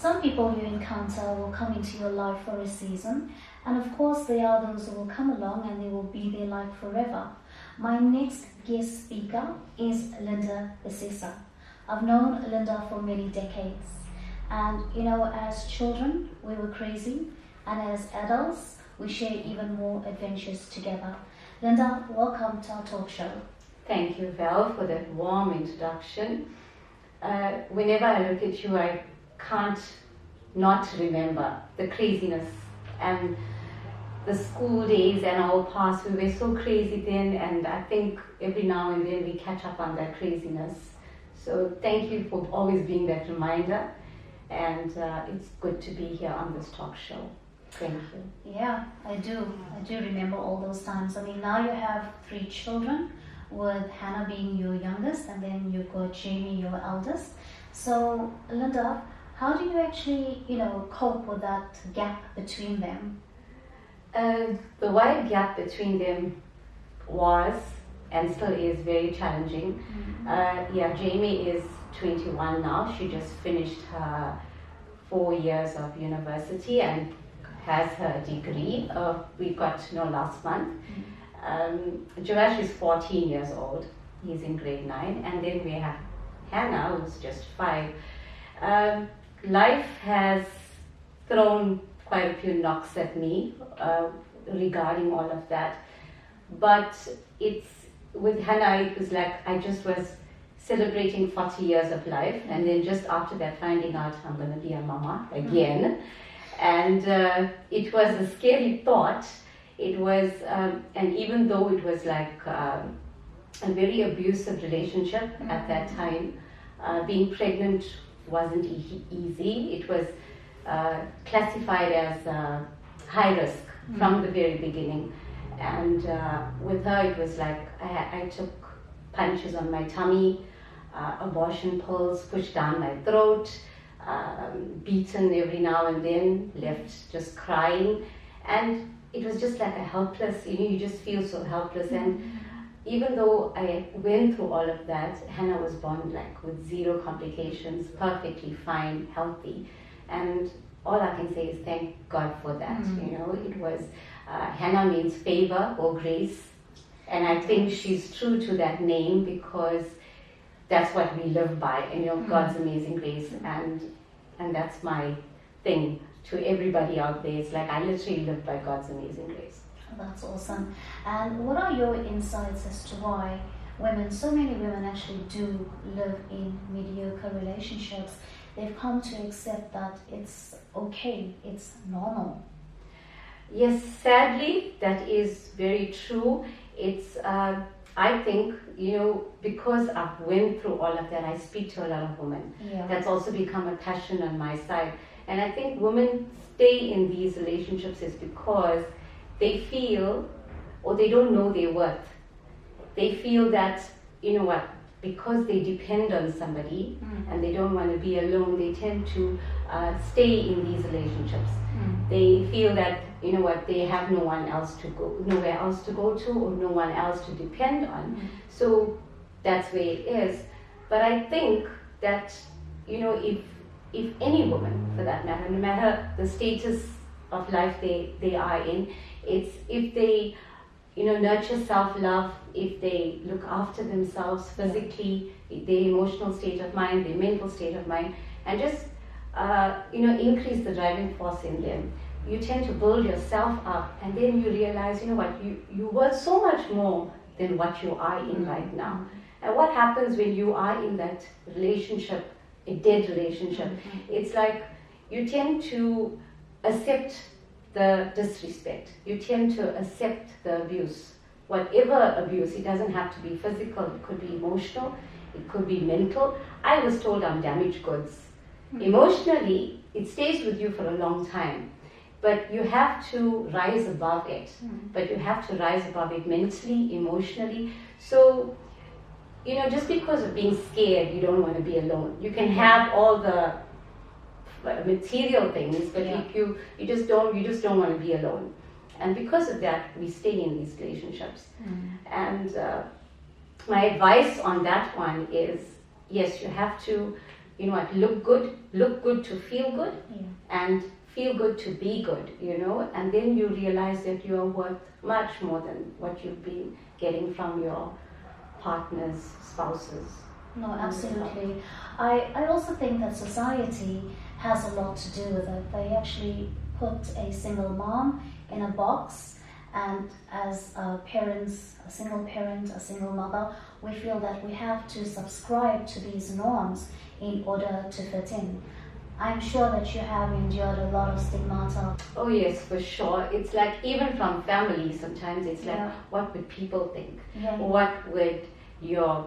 Some people you encounter will come into your life for a season, and of course there are those who will come along and they will be there like forever. My next guest speaker is Linda Bissessar. I've known Linda for many decades, and as children we were crazy, and as adults we share even more adventures together. Linda, welcome to our talk show. Thank you, Val, for that warm introduction. Whenever I look at you, I can't not remember the craziness and the school days and our past. We were so crazy then, and I think every now and then we catch up on that craziness. So thank you for always being that reminder, and it's good to be here on this talk show. Thank you. Yeah, I do remember all those times. I mean, now you have 3 children, with Hannah being your youngest, and then you've got Jamie, your eldest. So Linda, how do you actually cope with that gap between them? The wide gap between them was and still is very challenging. Jamie is 21 now. She just finished her 4 years of university and has her degree. We got to know last month. Joash is 14 years old. He's in grade 9. And then we have Hannah, who's just 5. Life has thrown quite a few knocks at me regarding all of that. But with Hannah, it was like I just was celebrating 40 years of life, and then just after that finding out I'm going to be a mama again. And it was a scary thought. It was, and even though it was like a very abusive relationship at that time, being pregnant wasn't easy. It was classified as high risk from the very beginning. And with her, it was like I took punches on my tummy, abortion pills pushed down my throat, beaten every now and then, left just crying. And it was just like a helpless, you just feel so helpless. And even though I went through all of that, Hannah was born like with 0 complications, perfectly fine, healthy. And all I can say is thank God for that. It was, Hannah means favor or grace. And I think she's true to that name because that's what we live by, God's amazing grace. And that's my thing to everybody out there. It's like I literally live by God's amazing grace. That's awesome. And what are your insights as to why so many women actually do live in mediocre relationships? They've come to accept that it's okay, it's normal. Yes, sadly, that is very true. It's, I think, because I've went through all of that, I speak to a lot of women. Yeah. That's also become a passion on my side. And I think women stay in these relationships is because they feel, or they don't know their worth. They feel that, because they depend on somebody and they don't want to be alone, they tend to stay in these relationships. They feel that, they have nowhere else to go to, or no one else to depend on. So that's where it is. But I think that, if any woman, for that matter, no matter the status of life they are in, it's if they, nurture self-love, if they look after themselves physically, their emotional state of mind, their mental state of mind, and just, increase the driving force in them. You tend to build yourself up, and then you realize, you worth so much more than what you are in right now. And what happens when you are in that relationship, a dead relationship, it's like you tend to accept the disrespect. You tend to accept the abuse. Whatever abuse, it doesn't have to be physical, it could be emotional, it could be mental. I was told I'm damaged goods. Emotionally, it stays with you for a long time. But you have to rise above it. But you have to rise above it mentally, emotionally. So, just because of being scared, you don't want to be alone. You can have all the material things, but if you just don't want to be alone. And because of that, we stay in these relationships. And my advice on that one is, yes, you have to you know what, look good to feel good, Yeah. and feel good to be good, you know, and then you realize that you are worth much more than what you've been getting from your partners, spouses. No, absolutely. I also think that society has a lot to do with it. They actually put a single mom in a box, and as parents, a single parent, a single mother, we feel that we have to subscribe to these norms in order to fit in. I'm sure that you have endured a lot of stigmata. Oh yes, for sure. It's like even from family sometimes it's like, Yeah. what would people think? Yeah. What would your,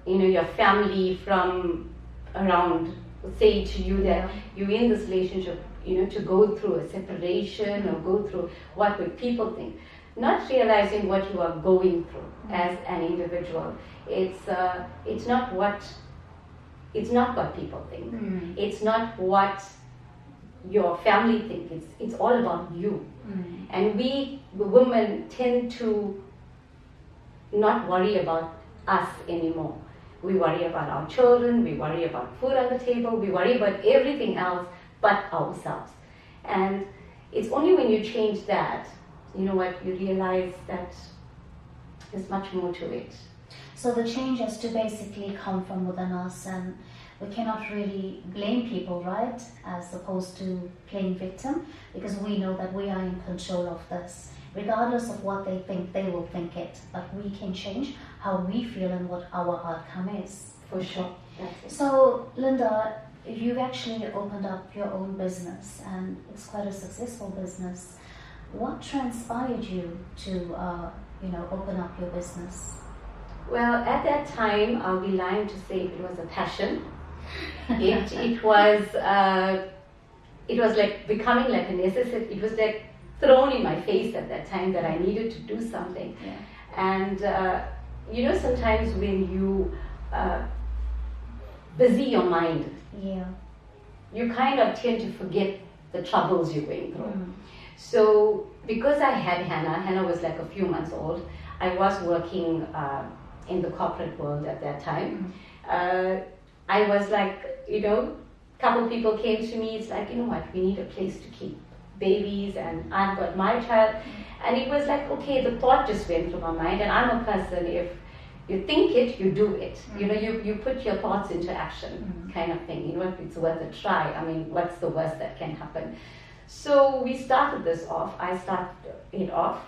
you know, your family from around say to you that Yeah. you're in this relationship, you know, to go through a separation or go through, what would people think? Not realizing what you are going through as an individual. It's not what people think. It's not what your family think. It's all about you. And we women tend to not worry about us anymore. We worry about our children, we worry about food on the table, we worry about everything else but ourselves. And it's only when you change that, you know what, you realize that there's much more to it. So the change has to basically come from within us, and we cannot really blame people, right? As opposed to playing victim, because we know that we are in control of this. Regardless of what they think, they will think it. But we can change how we feel and what our outcome is. For sure. That's it. So, Linda, you've actually opened up your own business, and it's quite a successful business. What transpired you to, open up your business? Well, at that time, I'll be lying to say it was a passion. It was like becoming like a necessity. It was like thrown in my face at that time that I needed to do something. Yeah. And sometimes when you busy your mind, Yeah. you kind of tend to forget the troubles you're going through. So because I had Hannah was like a few months old. I was working in the corporate world at that time. I was like, couple people came to me, it's like, you know what, we need a place to keep babies, and I've got my child. And it was like, okay, the thought just went through my mind, and I'm a person, if you think it, you do it. You put your thoughts into action, kind of thing. If it's worth a try, I mean, what's the worst that can happen? So we started this off. I started it off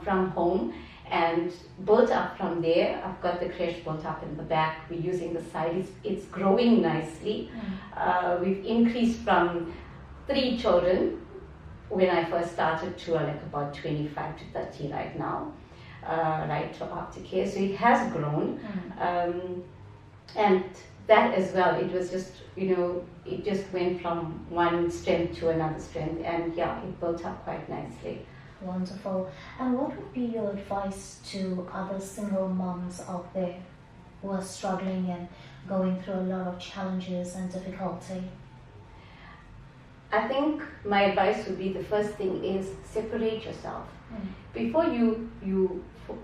from home and built up from there. I've got the creche built up in the back. We're using the side. It's growing nicely. We've increased from 3 children when I first started to like about 25 to 30 right now, right to aftercare. So it has grown. And that as well, it was just, it just went from one strength to another strength, and yeah, it built up quite nicely. Wonderful. And what would be your advice to other single moms out there who are struggling and going through a lot of challenges and difficulty? I think my advice would be, the first thing is separate yourself. Before you,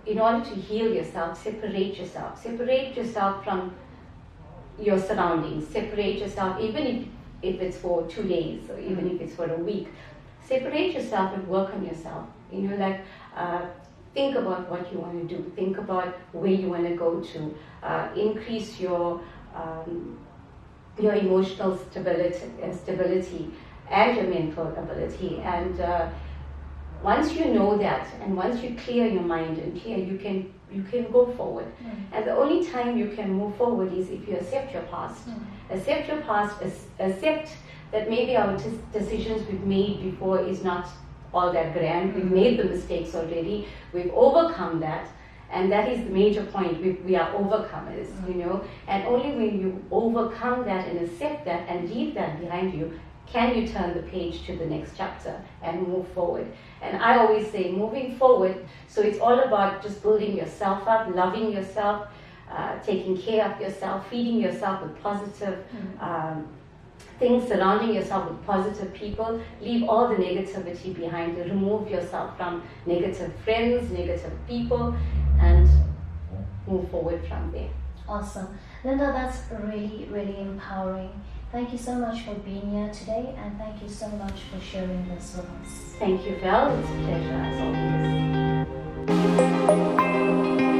in order to heal yourself, separate yourself. Separate yourself from your surroundings. Separate yourself, even if it's for 2 days or even if it's for a week. Separate yourself and work on yourself. Think about what you want to do. Think about where you want to go to. Increase your emotional stability and your mental ability. And once you know that, and once you clear your mind and you can go forward. And the only time you can move forward is if you accept your past. Accept your past. Accept that maybe our decisions we've made before is not all that grand. We've made the mistakes already. We've overcome that. And that is the major point. We are overcomers, And only when you overcome that and accept that and leave that behind you, can you turn the page to the next chapter and move forward. And I always say, moving forward, so it's all about just building yourself up, loving yourself, taking care of yourself, feeding yourself with positive things, surrounding yourself with positive people. Leave all the negativity behind you. Remove yourself from negative friends, negative people, and move forward from there. Awesome. Linda, that's really, really empowering. Thank you so much for being here today, and thank you so much for sharing this with us. Thank you, Val. It's a pleasure as always.